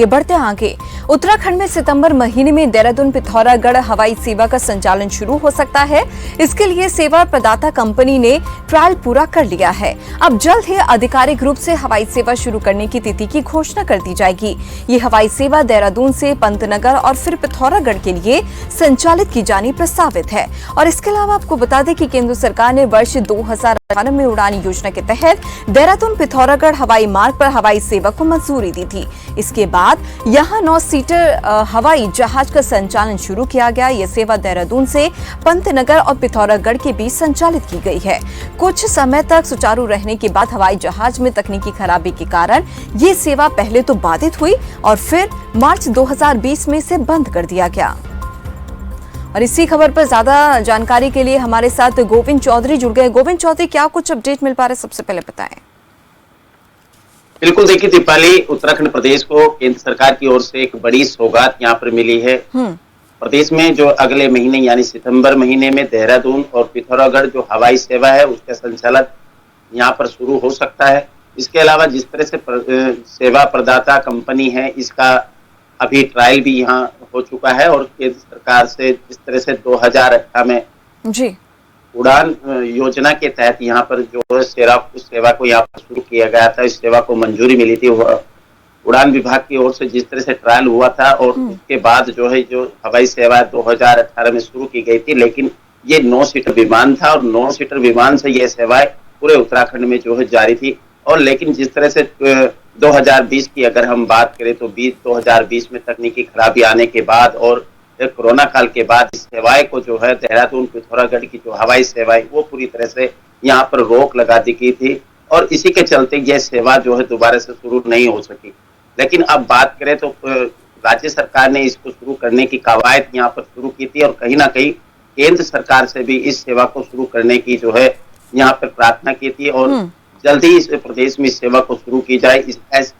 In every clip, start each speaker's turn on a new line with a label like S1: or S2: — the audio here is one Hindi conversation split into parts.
S1: ये बढ़ते आगे। उत्तराखंड में सितंबर महीने में देहरादून पिथौरागढ़ हवाई सेवा का संचालन शुरू हो सकता है। इसके लिए सेवा प्रदाता कंपनी ने ट्रायल पूरा कर लिया है। अब जल्द ही आधिकारिक रूप से हवाई सेवा शुरू करने की तिथि की घोषणा कर दी जाएगी। ये हवाई सेवा देहरादून से पंतनगर और फिर पिथौरागढ़ के लिए संचालित की जानी प्रस्तावित है। और इसके अलावा आपको बता दें कि केंद्र सरकार ने वर्ष 2018 में उड़ान योजना के तहत देहरादून पिथौरागढ़ हवाई मार्ग पर हवाई सेवा को मंजूरी दी थी। इसके बाद यहां 9 सीटर हवाई जहाज का संचालन शुरू किया गया। यह सेवा देहरादून से पंतनगर और पिथौरागढ़ के बीच संचालित की गई है। कुछ समय तक सुचारू रहने के बाद हवाई जहाज में तकनीकी खराबी के कारण ये सेवा पहले तो बाधित हुई और फिर मार्च 2020 में इसे बंद कर दिया गया। और इसी खबर पर ज्यादा जानकारी के लिए हमारे साथ गोविंद चौधरी जुड़ गए। गोविंद चौधरी, क्या कुछ अपडेट मिल पा रहा है, सबसे पहले बताएं।
S2: बिल्कुल, देखिए दीपाली, उत्तराखंड प्रदेश को केंद्र सरकार की ओर से एक बड़ी सौगात यहाँ पर मिली है। प्रदेश में जो अगले महीने यानी सितंबर महीने में देहरादून और पिथौरागढ़ जो हवाई सेवा है उसका संचालन यहाँ पर शुरू हो सकता है। इसके अलावा जिस तरह से सेवा प्रदाता कंपनी है इसका अभी ट्रायल भी यहाँ हो चुका है और केंद्र सरकार से जिस तरह से 2018 में
S1: जी
S2: उड़ान योजना के तहत यहाँ पर जो सेवा को यहाँ पर शुरू किया गया था, इस सेवा को मंजूरी मिली थी। उड़ान विभाग की ओर से जिस तरह से ट्रायल हुआ था और उसके बाद जो है जो हवाई सेवा 2018 में शुरू की गई थी, लेकिन ये 9 सीटर विमान था और 9 सीटर विमान से ये सेवाएं पूरे उत्तराखंड में जो है जारी थी। और लेकिन जिस तरह से 2020 की अगर हम बात करें तो 2020 में तकनीकी खराबी आने के बाद और कोरोना काल के बाद इस सेवाएं को जो है देहरादून पिथौरागढ़ की जो हवाई सेवाएं वो पूरी तरह से यहाँ पर रोक लगा दी गई थी और इसी के चलते यह सेवा जो है दोबारा से शुरू नहीं हो सकी। लेकिन अब बात करें तो राज्य सरकार ने इसको शुरू करने की कवायद यहाँ पर शुरू की थी और कहीं ना कहीं केंद्र सरकार से भी इस सेवा को शुरू करने की जो है यहाँ पर प्रार्थना की थी और जल्द ही इस प्रदेश में इस सेवा को शुरू की जाए,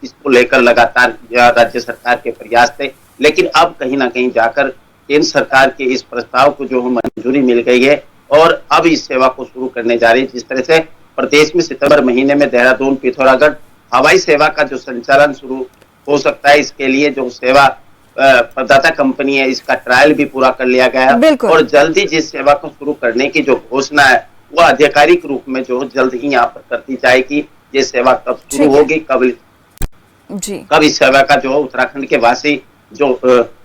S2: इसको लेकर लगातार राज्य सरकार के प्रयास थे। लेकिन अब कहीं ना कहीं जाकर केंद्र सरकार के इस प्रस्ताव को जो मंजूरी मिल गई है और अब इस सेवा को शुरू करने जा रही है। जिस तरह से प्रदेश में सितंबर महीने में देहरादून पिथौरागढ़ हवाई सेवा का जो संचालन शुरू हो सकता है, इसके लिए जो सेवा प्रदाता कंपनी है इसका ट्रायल भी पूरा कर लिया गया है और जल्द ही जिस सेवा को शुरू करने की जो घोषणा है वो आधिकारिक रूप में जो जल्द ही यहाँ पर कर दी जाएगी। ये सेवा कब शुरू होगी, कब इस सेवा का जो उत्तराखंड के वासी जो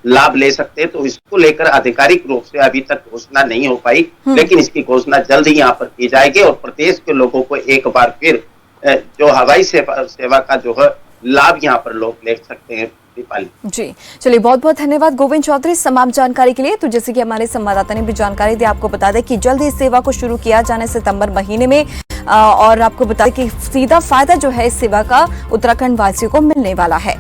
S2: लाभ ले सकते हैं, तो इसको लेकर आधिकारिक रूप से अभी तक घोषणा नहीं हो पाई, लेकिन इसकी घोषणा जल्द ही यहाँ पर की जाएगी और प्रदेश के लोगों को एक बार फिर जो हवाई सेवा का जो है लाभ यहाँ पर लोग ले सकते हैं। दीपाली
S1: जी, चलिए बहुत बहुत धन्यवाद गोविंद चौधरी तमाम जानकारी के लिए। तो जैसे कि हमारे संवाददाता ने भी जानकारी दी, आपको बता दें कि जल्द इस सेवा को शुरू किया जाने सितंबर महीने में और आपको बता दें कि सीधा फायदा जो है इस सेवा का उत्तराखंड वासियों को मिलने वाला है।